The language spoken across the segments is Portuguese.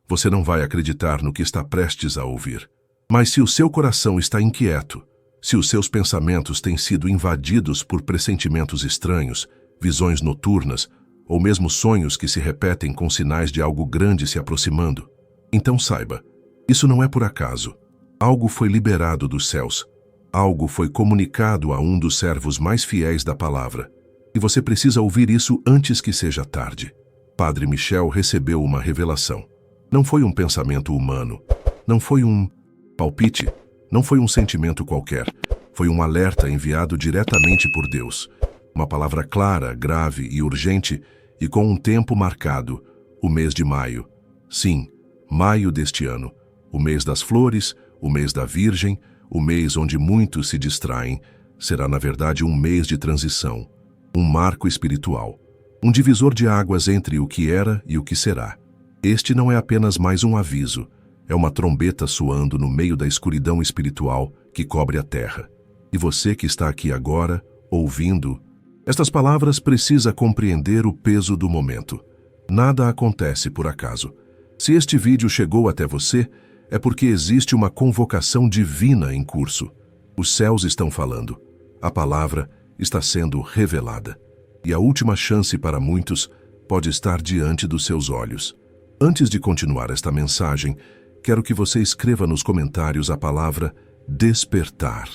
você não vai acreditar no que está prestes a ouvir. Mas se o seu coração está inquieto, se os seus pensamentos têm sido invadidos por pressentimentos estranhos, visões noturnas, ou mesmo sonhos que se repetem com sinais de algo grande se aproximando, então saiba, isso não é por acaso. Algo foi liberado dos céus. Algo foi comunicado a um dos servos mais fiéis da palavra. E você precisa ouvir isso antes que seja tarde. Padre Michel recebeu uma revelação. Não foi um pensamento humano. Não foi um palpite. Não foi um sentimento qualquer. Foi um alerta enviado diretamente por Deus. Uma palavra clara, grave e urgente, e com um tempo marcado, o mês de maio. Sim, maio deste ano. O mês das flores, o mês da Virgem, o mês onde muitos se distraem, será na verdade um mês de transição, um marco espiritual, um divisor de águas entre o que era e o que será. Este não é apenas mais um aviso, é uma trombeta soando no meio da escuridão espiritual que cobre a terra. E você que está aqui agora, ouvindo, estas palavras precisa compreender o peso do momento. Nada acontece por acaso. Se este vídeo chegou até você, é porque existe uma convocação divina em curso. Os céus estão falando. A palavra está sendo revelada. E a última chance para muitos pode estar diante dos seus olhos. Antes de continuar esta mensagem, quero que você escreva nos comentários a palavra despertar.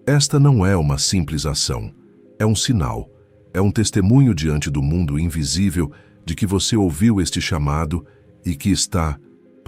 Esta não é uma simples ação. É um sinal. É um testemunho diante do mundo invisível de que você ouviu este chamado e que está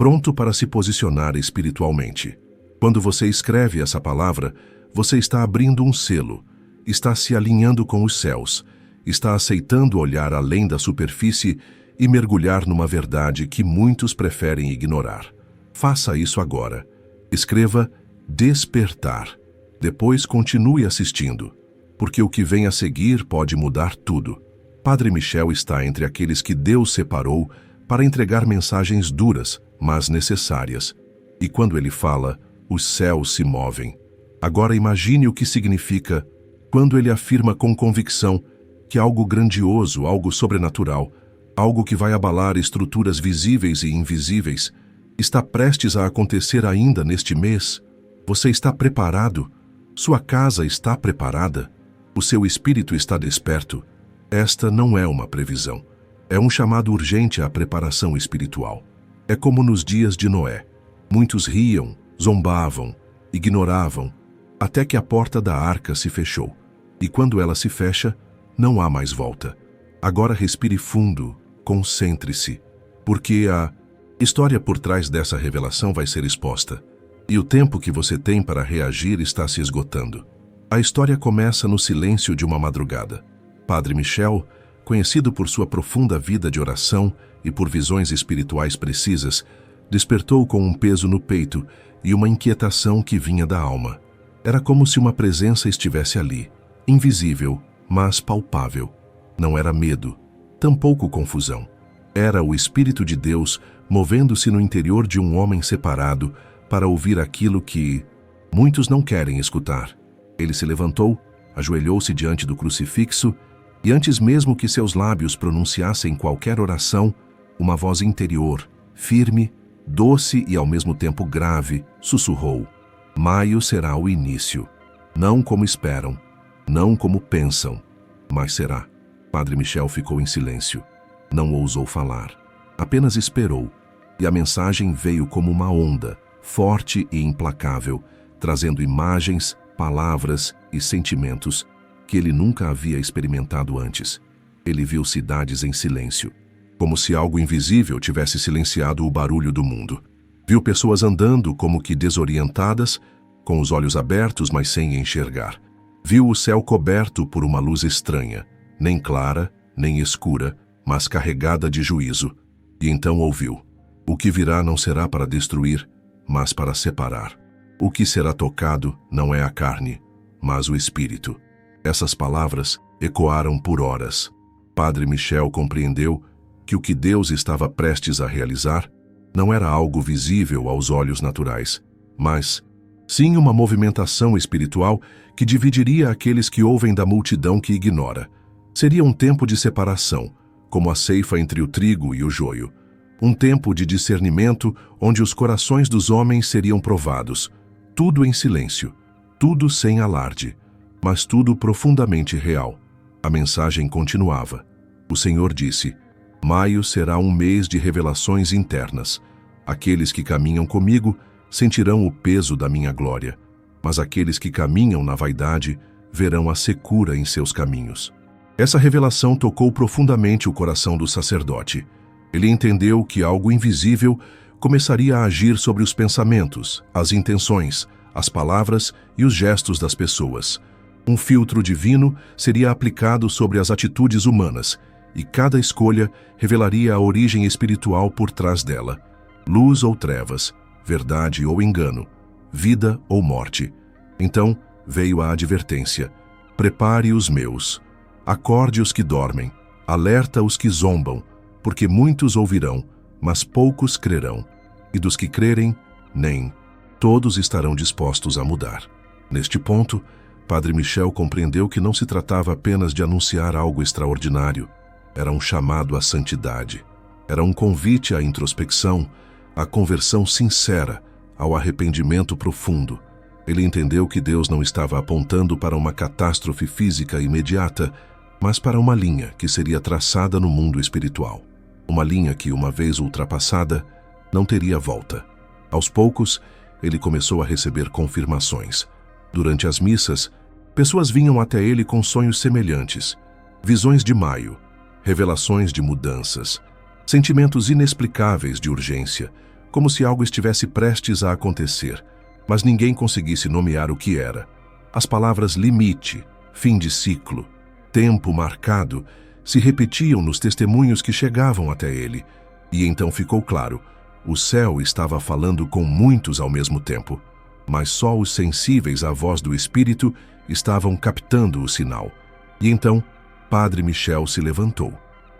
pronto para se posicionar espiritualmente. Quando você escreve essa palavra, você está abrindo um selo, está se alinhando com os céus, está aceitando olhar além da superfície e mergulhar numa verdade que muitos preferem ignorar. Faça isso agora. Escreva despertar. Depois continue assistindo, porque o que vem a seguir pode mudar tudo. Padre Michel está entre aqueles que Deus separou para entregar mensagens duras, mas necessárias. E quando ele fala, os céus se movem. Agora imagine o que significa quando ele afirma com convicção que algo grandioso, algo sobrenatural, algo que vai abalar estruturas visíveis e invisíveis, está prestes a acontecer ainda neste mês. Você está preparado? Sua casa está preparada? O seu espírito está desperto? Esta não é uma previsão. É um chamado urgente à preparação espiritual. É como nos dias de Noé. Muitos riam, zombavam, ignoravam, até que a porta da arca se fechou. E quando ela se fecha, não há mais volta. Agora respire fundo, concentre-se, porque a história por trás dessa revelação vai ser exposta. E o tempo que você tem para reagir está se esgotando. A história começa no silêncio de uma madrugada. Padre Michel, conhecido por sua profunda vida de oração e por visões espirituais precisas, despertou com um peso no peito e uma inquietação que vinha da alma. Era como se uma presença estivesse ali, invisível, mas palpável. Não era medo, tampouco confusão. Era o Espírito de Deus movendo-se no interior de um homem separado para ouvir aquilo que muitos não querem escutar. Ele se levantou, ajoelhou-se diante do crucifixo e antes mesmo que seus lábios pronunciassem qualquer oração, uma voz interior, firme, doce e ao mesmo tempo grave, sussurrou: maio será o início. Não como esperam, não como pensam, mas será. Padre Michel ficou em silêncio. Não ousou falar. Apenas esperou. E a mensagem veio como uma onda, forte e implacável, trazendo imagens, palavras e sentimentos que ele nunca havia experimentado antes. Ele viu cidades em silêncio, como se algo invisível tivesse silenciado o barulho do mundo. Viu pessoas andando como que desorientadas, com os olhos abertos, mas sem enxergar. Viu o céu coberto por uma luz estranha, nem clara, nem escura, mas carregada de juízo. E então ouviu: o que virá não será para destruir, mas para separar. O que será tocado não é a carne, mas o espírito. Essas palavras ecoaram por horas. Padre Michel compreendeu que o que Deus estava prestes a realizar não era algo visível aos olhos naturais, mas sim uma movimentação espiritual que dividiria aqueles que ouvem da multidão que ignora. Seria um tempo de separação, como a ceifa entre o trigo e o joio. um tempo de discernimento onde os corações dos homens seriam provados, tudo em silêncio, tudo sem alarde, mas tudo profundamente real. A mensagem continuava. O Senhor disse: maio será um mês de revelações internas. Aqueles que caminham comigo sentirão o peso da minha glória, mas aqueles que caminham na vaidade verão a secura em seus caminhos. Essa revelação tocou profundamente o coração do sacerdote. Ele entendeu que algo invisível começaria a agir sobre os pensamentos, as intenções, as palavras e os gestos das pessoas. Um filtro divino seria aplicado sobre as atitudes humanas, e cada escolha revelaria a origem espiritual por trás dela. Luz ou trevas, verdade ou engano, vida ou morte. Então veio a advertência: prepare os meus, acorde os que dormem, alerta os que zombam, porque muitos ouvirão, mas poucos crerão, e dos que crerem, nem. Todos estarão dispostos a mudar. Neste ponto, Padre Michel compreendeu que não se tratava apenas de anunciar algo extraordinário. Era um chamado à santidade. Era um convite à introspecção, à conversão sincera, ao arrependimento profundo. Ele entendeu que Deus não estava apontando para uma catástrofe física imediata, mas para uma linha que seria traçada no mundo espiritual. Uma linha que, uma vez ultrapassada, não teria volta. Aos poucos, ele começou a receber confirmações. Durante as missas, pessoas vinham até ele com sonhos semelhantes, visões de maio, revelações de mudanças, sentimentos inexplicáveis de urgência, como se algo estivesse prestes a acontecer, mas ninguém conseguisse nomear o que era. As palavras limite, fim de ciclo, tempo marcado se repetiam nos testemunhos que chegavam até ele, e então ficou claro: o céu estava falando com muitos ao mesmo tempo, mas só os sensíveis à voz do Espírito estavam captando o sinal. E então, Padre Michel se levantou.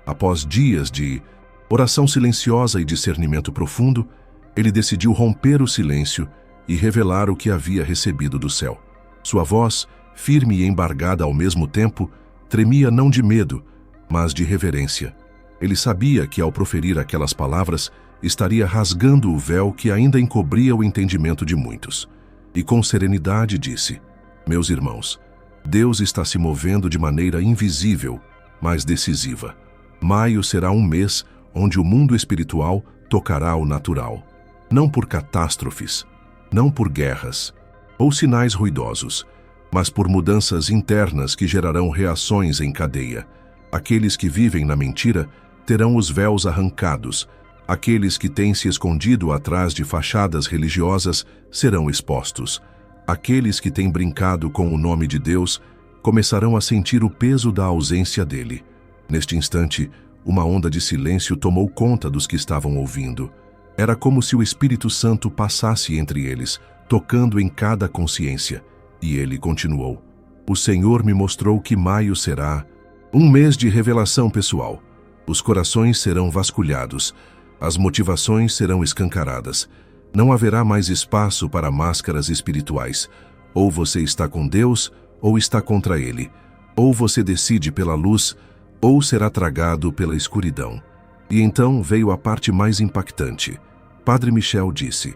Após dias de oração silenciosa e discernimento profundo, ele decidiu romper o silêncio e revelar o que havia recebido do céu. Sua voz, firme e embargada ao mesmo tempo, tremia não de medo, mas de reverência. Ele sabia que, ao proferir aquelas palavras, estaria rasgando o véu que ainda encobria o entendimento de muitos. E com serenidade disse: meus irmãos, Deus está se movendo de maneira invisível, mas decisiva. Maio será um mês onde o mundo espiritual tocará o natural. Não por catástrofes, não por guerras ou sinais ruidosos, mas por mudanças internas que gerarão reações em cadeia. Aqueles que vivem na mentira terão os véus arrancados. Aqueles que têm se escondido atrás de fachadas religiosas serão expostos. Aqueles que têm brincado com o nome de Deus começarão a sentir o peso da ausência dele. Neste instante, uma onda de silêncio tomou conta dos que estavam ouvindo. Era como se o Espírito Santo passasse entre eles, tocando em cada consciência. E ele continuou: o Senhor me mostrou que maio será um mês de revelação pessoal. Os corações serão vasculhados, as motivações serão escancaradas. Não haverá mais espaço para máscaras espirituais. Ou você está com Deus, ou está contra Ele. Ou você decide pela luz, ou será tragado pela escuridão. E então veio a parte mais impactante. Padre Michel disse: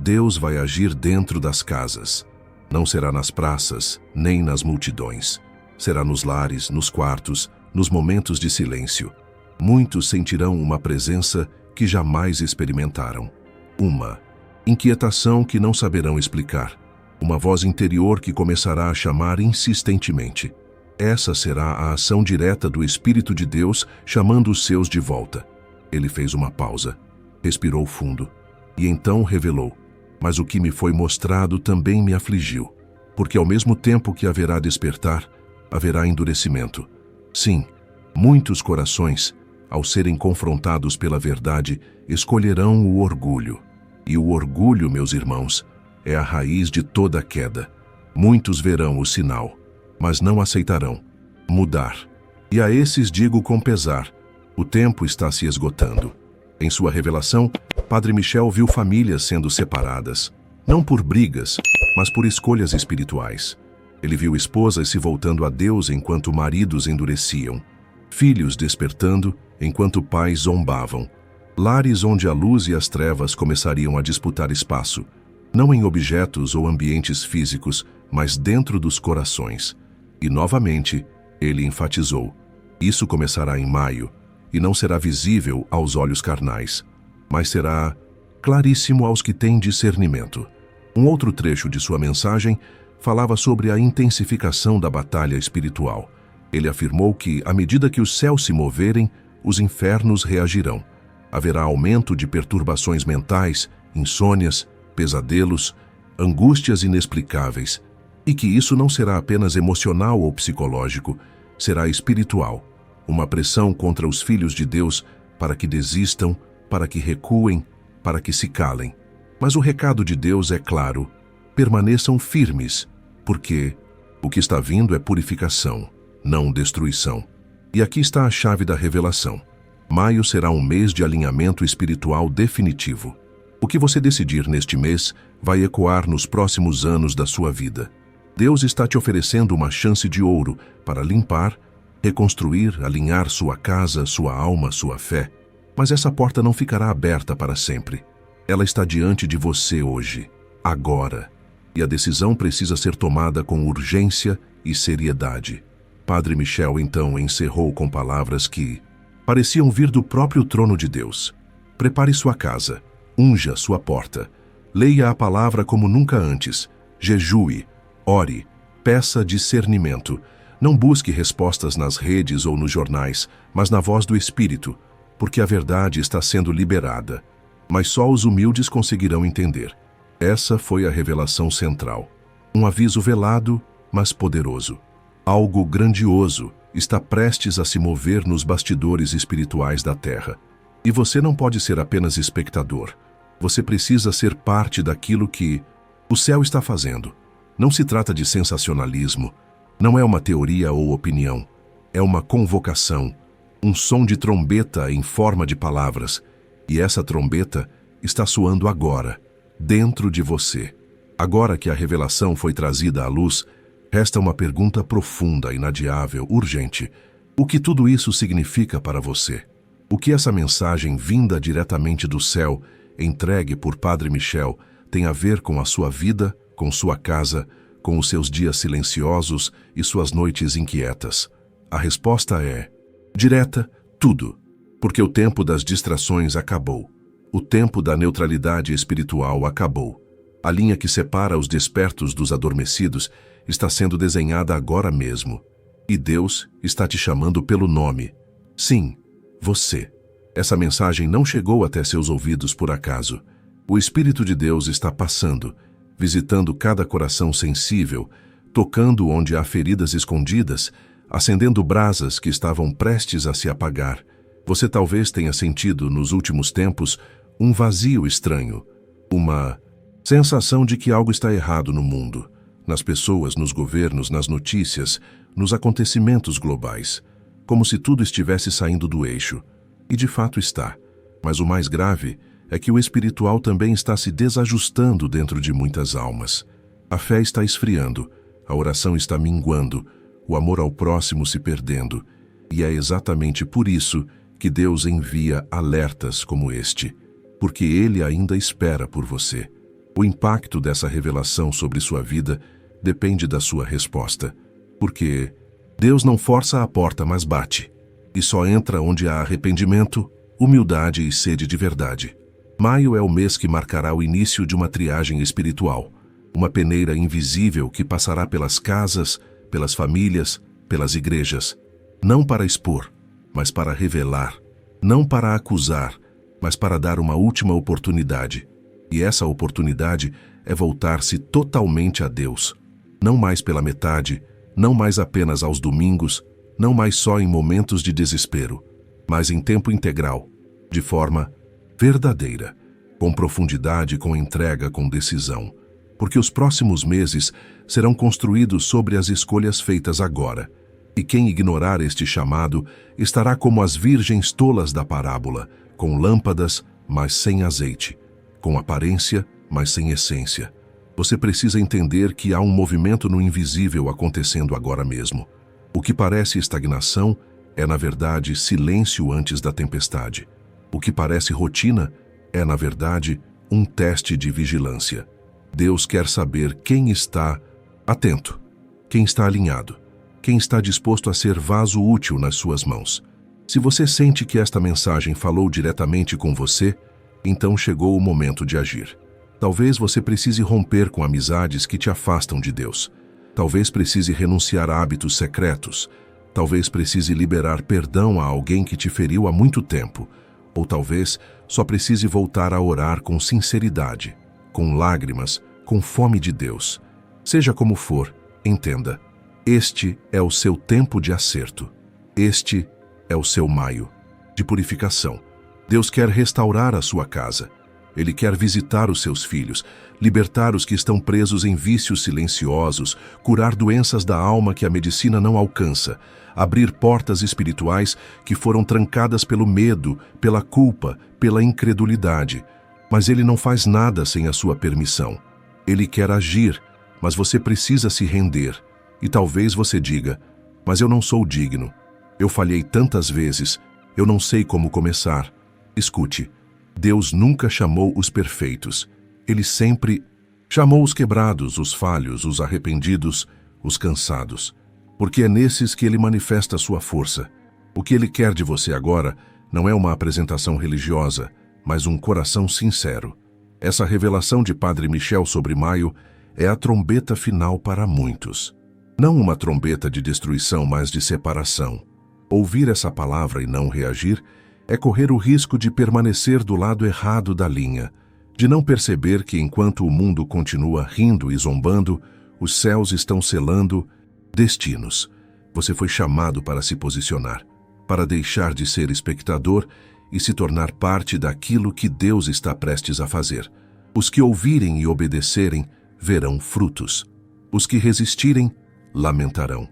Deus vai agir dentro das casas. Não será nas praças, nem nas multidões. Será nos lares, nos quartos, nos momentos de silêncio. Muitos sentirão uma presença que jamais experimentaram. Uma inquietação que não saberão explicar. Uma voz interior que começará a chamar insistentemente. Essa será a ação direta do Espírito de Deus chamando os seus de volta. Ele fez uma pausa, respirou fundo e então revelou: mas o que me foi mostrado também me afligiu, porque ao mesmo tempo que haverá despertar, haverá endurecimento. Sim, muitos corações, ao serem confrontados pela verdade, escolherão o orgulho. E o orgulho, meus irmãos, é a raiz de toda queda. Muitos verão o sinal, mas não aceitarão mudar. E a esses digo com pesar: o tempo está se esgotando. Em sua revelação, Padre Michel viu famílias sendo separadas, não por brigas, mas por escolhas espirituais. Ele viu esposas se voltando a Deus enquanto maridos endureciam, filhos despertando enquanto pais zombavam. Lares onde a luz e as trevas começariam a disputar espaço, não em objetos ou ambientes físicos, mas dentro dos corações. E novamente, ele enfatizou: isso começará em maio, e não será visível aos olhos carnais, mas será claríssimo aos que têm discernimento. Um outro trecho de sua mensagem falava sobre a intensificação da batalha espiritual. Ele afirmou que, à medida que os céus se moverem, os infernos reagirão. Haverá aumento de perturbações mentais, insônias, pesadelos, angústias inexplicáveis, e que isso não será apenas emocional ou psicológico, será espiritual. Uma pressão contra os filhos de Deus para que desistam, para que recuem, para que se calem. Mas o recado de Deus é claro: permaneçam firmes, porque o que está vindo é purificação, não destruição. E aqui está a chave da revelação. Maio será um mês de alinhamento espiritual definitivo. O que você decidir neste mês vai ecoar nos próximos anos da sua vida. Deus está te oferecendo uma chance de ouro para limpar, reconstruir, alinhar sua casa, sua alma, sua fé. Mas essa porta não ficará aberta para sempre. Ela está diante de você hoje, agora. E a decisão precisa ser tomada com urgência e seriedade. Padre Michel então encerrou com palavras que pareciam vir do próprio trono de Deus. Prepare sua casa, unja sua porta, leia a palavra como nunca antes, jejue, ore, peça discernimento. Não busque respostas nas redes ou nos jornais, mas na voz do Espírito, porque a verdade está sendo liberada. Mas só os humildes conseguirão entender. Essa foi a revelação central. Um aviso velado, mas poderoso. Algo grandioso está prestes a se mover nos bastidores espirituais da Terra. E você não pode ser apenas espectador. Você precisa ser parte daquilo que o céu está fazendo. Não se trata de sensacionalismo. Não é uma teoria ou opinião. É uma convocação, um som de trombeta em forma de palavras. E essa trombeta está soando agora, dentro de você. Agora que a revelação foi trazida à luz, resta uma pergunta profunda, inadiável, urgente. O que tudo isso significa para você? O que essa mensagem vinda diretamente do céu, entregue por Padre Michel, tem a ver com a sua vida, com sua casa, com os seus dias silenciosos e suas noites inquietas? A resposta é direta: tudo. Porque o tempo das distrações acabou. O tempo da neutralidade espiritual acabou. A linha que separa os despertos dos adormecidos está sendo desenhada agora mesmo. E Deus está te chamando pelo nome. Sim, você. Essa mensagem não chegou até seus ouvidos por acaso. O Espírito de Deus está passando, visitando cada coração sensível, tocando onde há feridas escondidas, acendendo brasas que estavam prestes a se apagar. Você talvez tenha sentido, nos últimos tempos, um vazio estranho, uma sensação de que algo está errado no mundo, nas pessoas, nos governos, nas notícias, nos acontecimentos globais, como se tudo estivesse saindo do eixo. E de fato está. Mas o mais grave é que o espiritual também está se desajustando dentro de muitas almas. A fé está esfriando, a oração está minguando, o amor ao próximo se perdendo. E é exatamente por isso que Deus envia alertas como este, porque Ele ainda espera por você. O impacto dessa revelação sobre sua vida depende da sua resposta, porque Deus não força a porta, mas bate, e só entra onde há arrependimento, humildade e sede de verdade. Maio é o mês que marcará o início de uma triagem espiritual, uma peneira invisível que passará pelas casas, pelas famílias, pelas igrejas, não para expor, mas para revelar, não para acusar, mas para dar uma última oportunidade. E essa oportunidade é voltar-se totalmente a Deus, não mais pela metade, não mais apenas aos domingos, não mais só em momentos de desespero, mas em tempo integral, de forma verdadeira, com profundidade, com entrega, com decisão. Porque os próximos meses serão construídos sobre as escolhas feitas agora. E quem ignorar este chamado estará como as virgens tolas da parábola, com lâmpadas, mas sem azeite, com aparência, mas sem essência. Você precisa entender que há um movimento no invisível acontecendo agora mesmo. O que parece estagnação é, na verdade, silêncio antes da tempestade. O que parece rotina é, na verdade, um teste de vigilância. Deus quer saber quem está atento, quem está alinhado, quem está disposto a ser vaso útil nas suas mãos. Se você sente que esta mensagem falou diretamente com você, então chegou o momento de agir. Talvez você precise romper com amizades que te afastam de Deus. Talvez precise renunciar a hábitos secretos. Talvez precise liberar perdão a alguém que te feriu há muito tempo. Ou talvez só precise voltar a orar com sinceridade, com lágrimas, com fome de Deus. Seja como for, entenda. Este é o seu tempo de acerto. Este é o seu maio de purificação. Deus quer restaurar a sua casa. Ele quer visitar os seus filhos, libertar os que estão presos em vícios silenciosos, curar doenças da alma que a medicina não alcança, abrir portas espirituais que foram trancadas pelo medo, pela culpa, pela incredulidade. Mas Ele não faz nada sem a sua permissão. Ele quer agir, mas você precisa se render. E talvez você diga, mas eu não sou digno. Eu falhei tantas vezes, eu não sei como começar. Escute, Deus nunca chamou os perfeitos. Ele sempre chamou os quebrados, os falhos, os arrependidos, os cansados. Porque é nesses que Ele manifesta a sua força. O que Ele quer de você agora não é uma apresentação religiosa, mas um coração sincero. Essa revelação de Padre Michel sobre maio é a trombeta final para muitos. Não uma trombeta de destruição, mas de separação. Ouvir essa palavra e não reagir é correr o risco de permanecer do lado errado da linha, de não perceber que enquanto o mundo continua rindo e zombando, os céus estão selando destinos. Você foi chamado para se posicionar, para deixar de ser espectador e se tornar parte daquilo que Deus está prestes a fazer. Os que ouvirem e obedecerem verão frutos. Os que resistirem lamentarão.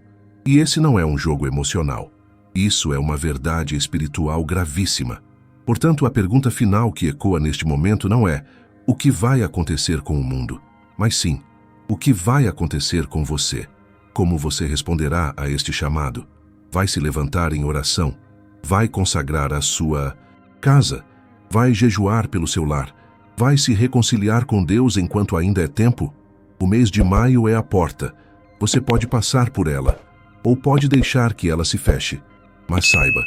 E esse não é um jogo emocional. Isso é uma verdade espiritual gravíssima. Portanto, a pergunta final que ecoa neste momento não é o que vai acontecer com o mundo, mas sim, o que vai acontecer com você. Como você responderá a este chamado? Vai se levantar em oração? Vai consagrar a sua casa? Vai jejuar pelo seu lar? Vai se reconciliar com Deus enquanto ainda é tempo? O mês de maio é a porta. Você pode passar por ela, ou pode deixar que ela se feche. Mas saiba,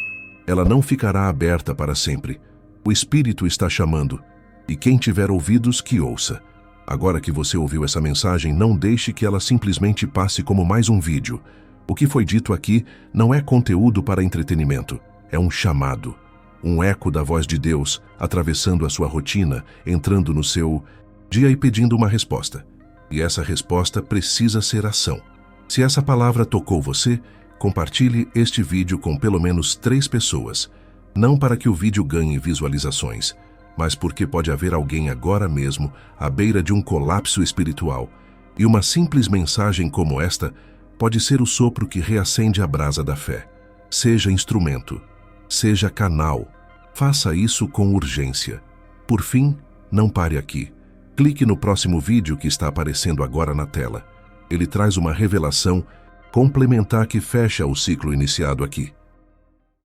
ela não ficará aberta para sempre. O Espírito está chamando, e quem tiver ouvidos, que ouça. Agora que você ouviu essa mensagem, não deixe que ela simplesmente passe como mais um vídeo. O que foi dito aqui não é conteúdo para entretenimento, é um chamado. Um eco da voz de Deus atravessando a sua rotina, entrando no seu dia e pedindo uma resposta. E essa resposta precisa ser ação. Se essa palavra tocou você, compartilhe este vídeo com pelo menos 3 pessoas. Não para que o vídeo ganhe visualizações, mas porque pode haver alguém agora mesmo à beira de um colapso espiritual. E uma simples mensagem como esta pode ser o sopro que reacende a brasa da fé. Seja instrumento, seja canal. Faça isso com urgência. Por fim, não pare aqui. Clique no próximo vídeo que está aparecendo agora na tela. Ele traz uma revelação complementar que fecha o ciclo iniciado aqui.